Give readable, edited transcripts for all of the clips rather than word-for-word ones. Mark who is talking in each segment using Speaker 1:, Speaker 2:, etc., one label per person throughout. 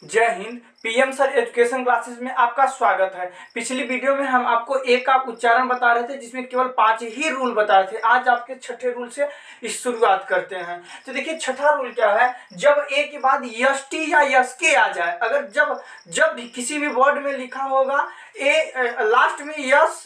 Speaker 1: जय Hind. PM sir education classes में आपका स्वागत है। पिछली वीडियो में हम आपको ए का उच्चारण बता रहे थे, जिसमें केवल 5 ही रूल बताए थे। आज आपके छठे रूल से इस शुरुआत करते हैं। तो देखिए, छठा रूल क्या है। जब ए के बाद यस टी या यस के आ जाए, अगर जब भी किसी भी वर्ड में लिखा होगा लास्ट में यस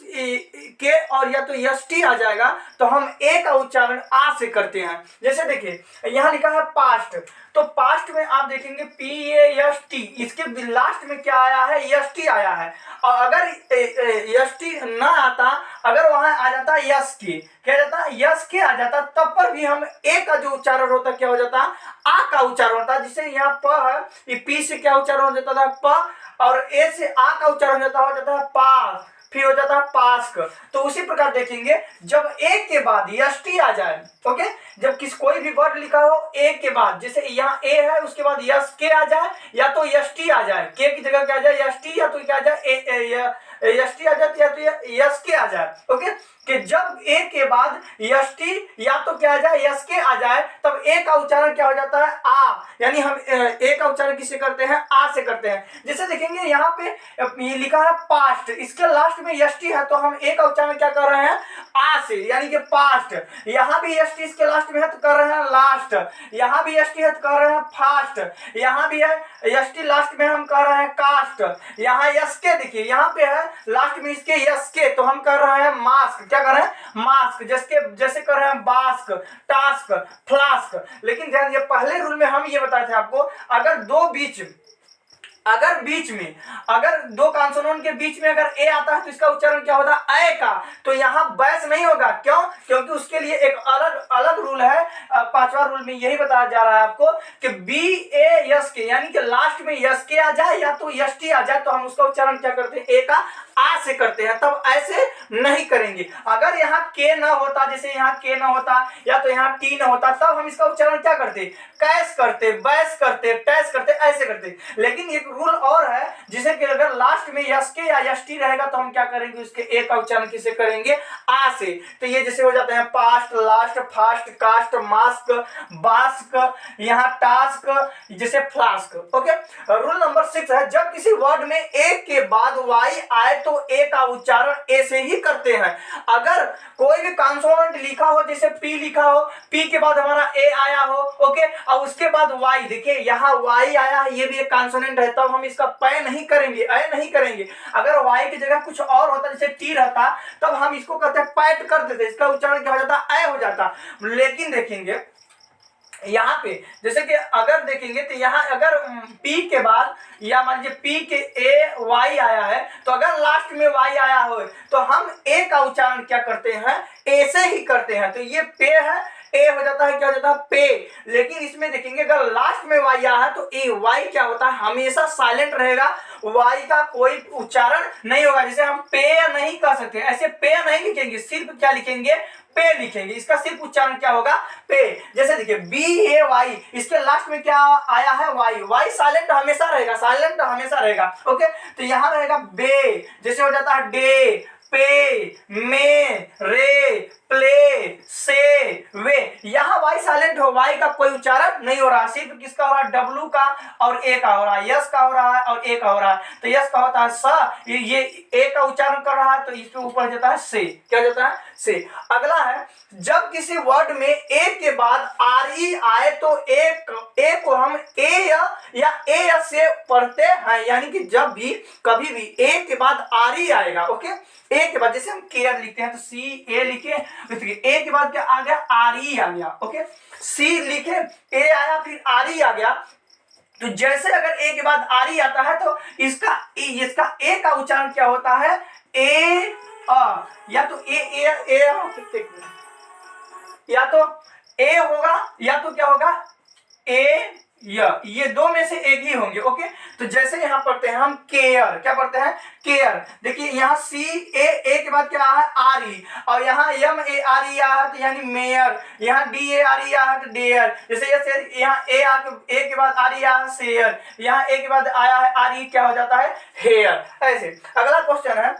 Speaker 1: के और या तो यस टी आ जाएगा, तो हम ए का उच्चारण आ से करते हैं। जैसे देखिए, यहाँ लिखा है पास्ट, तो पास्ट में आप देखेंगे पी ए एस टी, इसके लास्ट में क्या आया है, एस टी आया है। और अगर एस टी ना आता, अगर वहां आ जाता यस के, क्या जाता यस के आ जाता, तब पर भी हम ए का जो उच्चारण होता क्या हो जाता, आ का उच्चारण होता। जिसे यहाँ प है, ये पी से क्या उच्चारण हो जाता था, प, और ए से आ का उच्चारण हो जाता है पास, फिर हो जाता है पास्क। तो उसी प्रकार देखेंगे, जब ए के बाद यस टी आ जाए, ओके, जब कोई भी वर्ड लिखा हो ए के बाद, जैसे यहाँ ए है उसके बाद यस के आ जाए या तो यस टी आ जाए, के की जगह क्या आ जाए यस टी, या तो क्या आ जाए यस टी आ जाती, या तो यस के आ जाए। ओके, कि जब ए के बाद यस टी या तो क्या आ जाए यस के आ जाए, तब ए का उच्चारण क्या हो जाता है, आ। यानी हम ए का उच्चारण किससे करते हैं, आ से करते हैं। जैसे देखेंगे यहाँ पे ये लिखा है पास्ट, इसके लास्ट में यस टी है, तो हम ए का उच्चारण क्या कर रहे हैं, आ से, यानी कि पास्ट। यहाँ भी यस टी इसके लास्ट में है तो कर रहे हैं लास्ट, यहाँ भी यस टी है तो कर रहे हैं फास्ट, यहाँ भी है यस टी लास्ट में हम कर रहे हैं कास्ट, यहाँ यस के देखिए यहाँ पे है लास्ट में इसके यस के, तो हम कर रहे हैं मास्क। क्या कर रहे हैं, मास्क। जैसे कर रहे हैं बास्क, टास्क, फ्लास्क। लेकिन ध्यान दिए, पहले रूल में हम ये बताए थे आपको, अगर दो कॉन्सोनेंट के बीच में अगर ए आता है तो इसका उच्चारण क्या होता है, ए का। तो यहाँ बैस नहीं होगा, क्यों, क्योंकि उसके लिए एक अलग रूल है। पांचवा रूल में यही बताया जा रहा है आपको कि बी ए यस के, यानी कि लास्ट में यस के आ जाए या तो यस टी आ जाए, तो हम उसका उच्चारण क्या करते हैं, ए का आ से करते हैं। तब ऐसे नहीं करेंगे। अगर यहाँ के ना होता, जैसे यहाँ के ना होता या तो यहाँ टी ना होता, तब हम इसका उच्चारण क्या करते, कैस करते, बैस करते, टैस करते, ऐसे करते। लेकिन एक रूल और है, जिसे कि अगर लास्ट में यस के या यस टी रहेगा, तो हम क्या करेंगे, उसके ए का उच्चारण किसे करेंगे, आ से। तो ये जैसे हो जाते हैं past, last, fast, cast, mask, bask, यहाँ टास्क, जैसे फ्लास्क। ओके, रूल नंबर 6 है, जब किसी वर्ड में ए के बाद वाई आए तो ए का उच्चारण ए से ही करते हैं। अगर कोई भी कॉन्सोनेंट लिखा हो, जैसे पी लिखा हो, पी के बाद हमारा ए आया हो, ओके, और उसके बाद वाई, देखिए यहाँ वाई आया है, ये भी एक कॉन्सोनेंट है, तब हम इसका पै नहीं करेंगे, ए नहीं करेंगे। अगर वाई की जगह कुछ और होता, जैसे टी रहता, तब हम इसको कहते हैं पैट कर देते, इसका उच्चारण क्या हो जाता, ए हो जाता। लेकिन देखेंगे यहाँ पे, जैसे कि अगर देखेंगे तो यहाँ अगर P के बाद, या मान लीजिए P के ए वाई आया है, तो अगर लास्ट में वाई आया हो तो हम ए का उच्चारण क्या करते हैं, ए से ही करते हैं। तो ये पे है, ए हो जाता है, क्या हो जाता है, पे। लेकिन इसमें देखेंगे अगर लास्ट में वाई आया है तो ए वाई क्या होता है, हमेशा साइलेंट रहेगा, वाई का कोई उच्चारण नहीं होगा। जैसे हम पे नहीं कर सकते, ऐसे पे नहीं लिखेंगे, सिर्फ क्या लिखेंगे, पे लिखेंगे। इसका सिर्फ उच्चारण क्या होगा, पे। जैसे देखिए बी ए वाई, इसके लास्ट में क्या आया है, वाई, वाई साइलेंट हमेशा रहेगा, साइलेंट हमेशा रहेगा। ओके, तो यहां रहेगा बे, जैसे हो जाता है डे, पे, में, रे, प्ले, से, वे। यहाँ वाई साइलेंट हो, वाई का कोई उच्चारण नहीं हो रहा, सिर्फ किसका हो रहा है, डब्लू का और ए का हो रहा है, यस का हो रहा है और ए का हो रहा है। तो यस का होता है स, ये ए का उच्चारण कर रहा है, तो इसके ऊपर जाता है से, क्या जाता है, से। अगला है, जब किसी वर्ड में ए के बाद आर ई आए तो ए को हम ए या ए से पढ़ते हैं। यानी कि जब भी कभी भी ए के बाद आर ई आएगा, ओके, ए के बाद जैसे हम केयर लिखते हैं तो सी ए लिखे, ए के बाद क्या आ गया, आर ई आ गया। ओके, सी लिखे, ए आया, फिर आर ई आ गया। तो जैसे अगर ए के बाद आर ई आता है तो इसका ए का उच्चारण क्या होता है, ए आ, या तो या तो ए होगा या तो क्या होगा, ए ये दो में से एक ही होंगे। ओके, तो जैसे यहां पढ़ते हैं हम केयर, क्या पढ़ते हैं, केयर। देखिए यहाँ सी ए के बाद क्या है, आर ई, और यहाँ एम ए आर ई आया है तो यानी मेयर, यहाँ डी ए आर ई आया है तो डेयर। जैसे यहाँ ए के बाद आर ई आया है शेयर, यहाँ ए के बाद आया है आर ई, क्या हो जाता है, हेयर। ऐसे अगला क्वेश्चन है,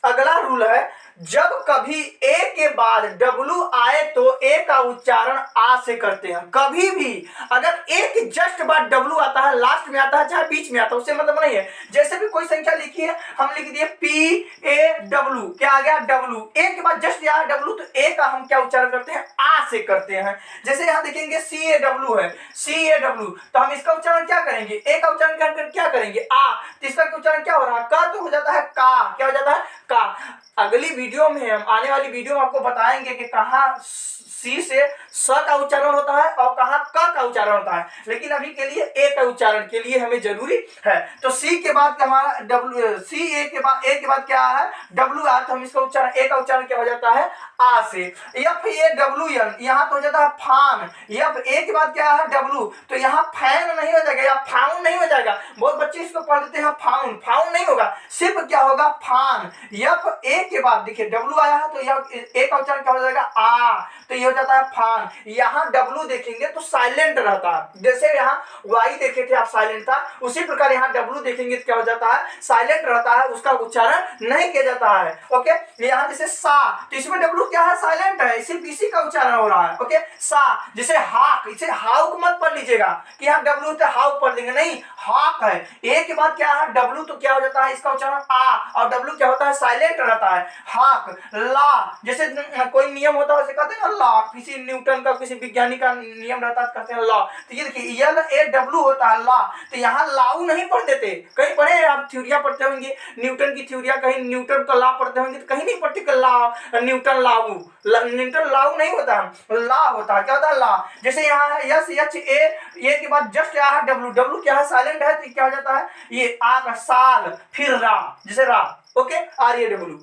Speaker 1: अगला रूल है, जब कभी ए के बाद डब्लू आए तो ए का उच्चारण आ से करते हैं। कभी भी अगर ए के जस्ट के बाद डब्ल्यू आता है, लास्ट में आता है चाहे बीच में आता है, उससे मतलब नहीं है। जैसे भी कोई संख्या लिखी है हम लिख दिए PAW, क्या आ गया डब्ल्यू, ए के बाद जस्ट यहाँ डब्ल्यू, तो ए का हम क्या उच्चारण करते हैं, आ से करते हैं। जैसे यहाँ देखेंगे CAW है, CAW, तो हम इसका उच्चारण क्या करेंगे, ए का उच्चारण कर क्या करेंगे, आ, तो इसका उच्चारण क्या हो रहा है, का, तो हो जाता है का, क्या हो जाता है का। अगली वीडियो में हम आने वाली वीडियो में आपको बताएंगे कि कहाँ सी से स का उच्चारण होता है और कहाँ क का उच्चारण होता है, लेकिन अभी के लिए ए का उच्चारण के लिए हमें जरूरी है। तो सी के बाद हमारा डब्ल्यू, सी ए के बाद क्या है, डब्ल्यू आया, तो हम इसका उच्चारण, ए का उच्चारण क्या हो जाता है, आ से। FAWN, यहाँ तो हो जाता है फान, एफ ए के बाद क्या है डब्ल्यू, तो यहाँ फैन नहीं हो जाएगा या फाउन नहीं हो जाएगा। बहुत बच्चे इसको पढ़ देते हैं फाउन, फाउन नहीं होगा, सिर्फ क्या होगा फान। एफ ए के बाद देखिए डब्ल्यू आया है, तो यह ए का उच्चारण क्या हो जाएगा, आ, तो ये हो जाता है फान। यहाँ डब्ल्यू देखेंगे तो साइलेंट रहता है, जैसे यहाँ वाई देखे थे आप साइलेंट था, उसी प्रकार यहाँ डब्ल्यू देखेंगे तो क्या हो जाता है, साइलेंट रहता है, उसका उच्चारण नहीं किया जाता है। ओके, यहाँ जैसे सा, तो इसमें डब्ल्यू क्या है, साइलेंट है, सिर्फ इसी का उच्चारण हो रहा है। ओके, सा, जैसे हाक, इसे हाउक मत पढ़ लीजिएगा कि यहाँ डब्ल्यू तो हाउक पढ़ देंगे, नहीं, हाक है। ए के बाद क्या है डब्ल्यू, तो क्या हो जाता है इसका उच्चारण आ, और डब्ल्यू क्या होता है, साइलेंट रहता है, हाक। ला, जैसे कोई नियम होता है उसे कहते हैं ना लॉ, किसी न्यूटन का किसी विज्ञानी का नियम रहता है कहते हैं लॉ। तो ये देखिए LAW होता है लॉ, तो यहाँ लाऊ नहीं पढ़ देते, कहीं पढ़े आप थ्योरिया पढ़ते होंगे, न्यूटन की थ्योरिया, कहीं न्यूटन का लॉ पढ़ते होंगे, तो कहीं नहीं पढ़ते कि लॉ न्यूटन लाऊ, न्यूटन लाऊ नहीं होता, लॉ होता है, क्या होता है लॉ। जैसे यहाँ है SHA, ए के बाद जस्ट यहाँ है डब्ल्यू क्या है, साइलेंट है, तो क्या हो जाता है ये आ का साल, फिर रा, जैसे रा। Okay, RAW।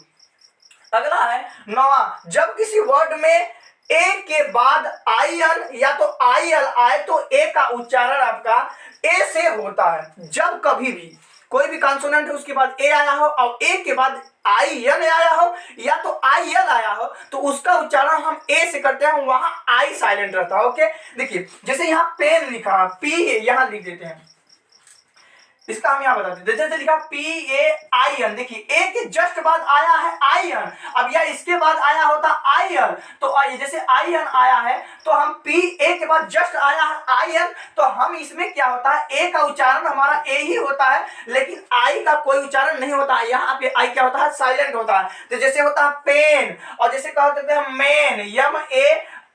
Speaker 1: अगला है 9वां, जब किसी वर्ड में ए के बाद IN या तो IL आए तो ए का उच्चारण आपका ए से होता है। जब कभी भी कोई भी कॉन्सोनेंट है उसके बाद ए आया हो और ए के बाद IN आया हो या तो IL आया हो, तो उसका उच्चारण हम ए से करते हैं, वहां आई साइलेंट रहता है। ओके, देखिए जैसे यहाँ पेन लिखा, P यहाँ लिख देते हैं, इसका हम यहाँ बताते हैं, जैसे लिखा PAIN, देखिए ए के जस्ट बाद आया है IN, अब यह इसके बाद आया होता IL, तो जैसे IN आया है तो हम PA के बाद जस्ट आया है IN, तो हम इसमें क्या होता है, ए का उच्चारण हमारा ए ही होता है, लेकिन आई का कोई उच्चारण नहीं होता है, यहाँ पे आई क्या होता है, साइलेंट होता है। तो जैसे होता है पेन, और जैसे कहते हैं मेन,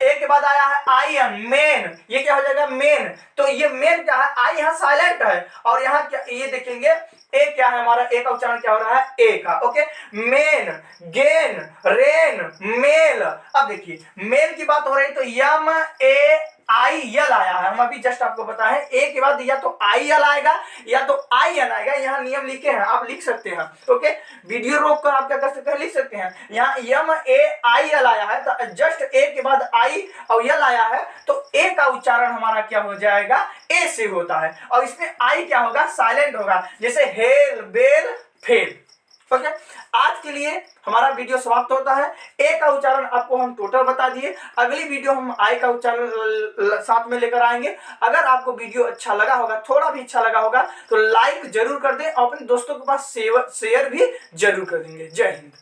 Speaker 1: ए के बाद आया है IN, मेन, ये क्या हो जाएगा मेन, तो ये मेन क्या है, आई यहाँ साइलेंट है, और यहाँ क्या ये देखेंगे ए क्या है हमारा, ए का उच्चारण क्या हो रहा है, ए का। Okay, main, gain, rain, mail. अब देखिए मेल की बात हो रही तो MAIL आया है, हम अभी जस्ट आपको बताएं, ए के बाद या तो IL आएगा या तो IN आएगा, यहाँ नियम लिखे हैं, आप लिख सकते हैं। ओके, वीडियो रोक कर आप क्या कर सकते हैं, लिख सकते हैं। यहाँ MAIL आया है तो जस्ट ए के बाद I और यल आया है, तो ए का उच्चारण हमारा क्या हो जाएगा, ए से होता है, और इसमें आई क्या होगा, साइलेंट होगा, जैसे हेल, बेल, फेल। ओके, आज के लिए हमारा वीडियो समाप्त होता है। ए का उच्चारण आपको हम टोटल बता दिए, अगली वीडियो हम आई का उच्चारण साथ में लेकर आएंगे। अगर आपको वीडियो अच्छा लगा होगा, थोड़ा भी अच्छा लगा होगा, तो लाइक जरूर कर दें और अपने दोस्तों के पास शेयर भी जरूर कर देंगे। जय हिंद।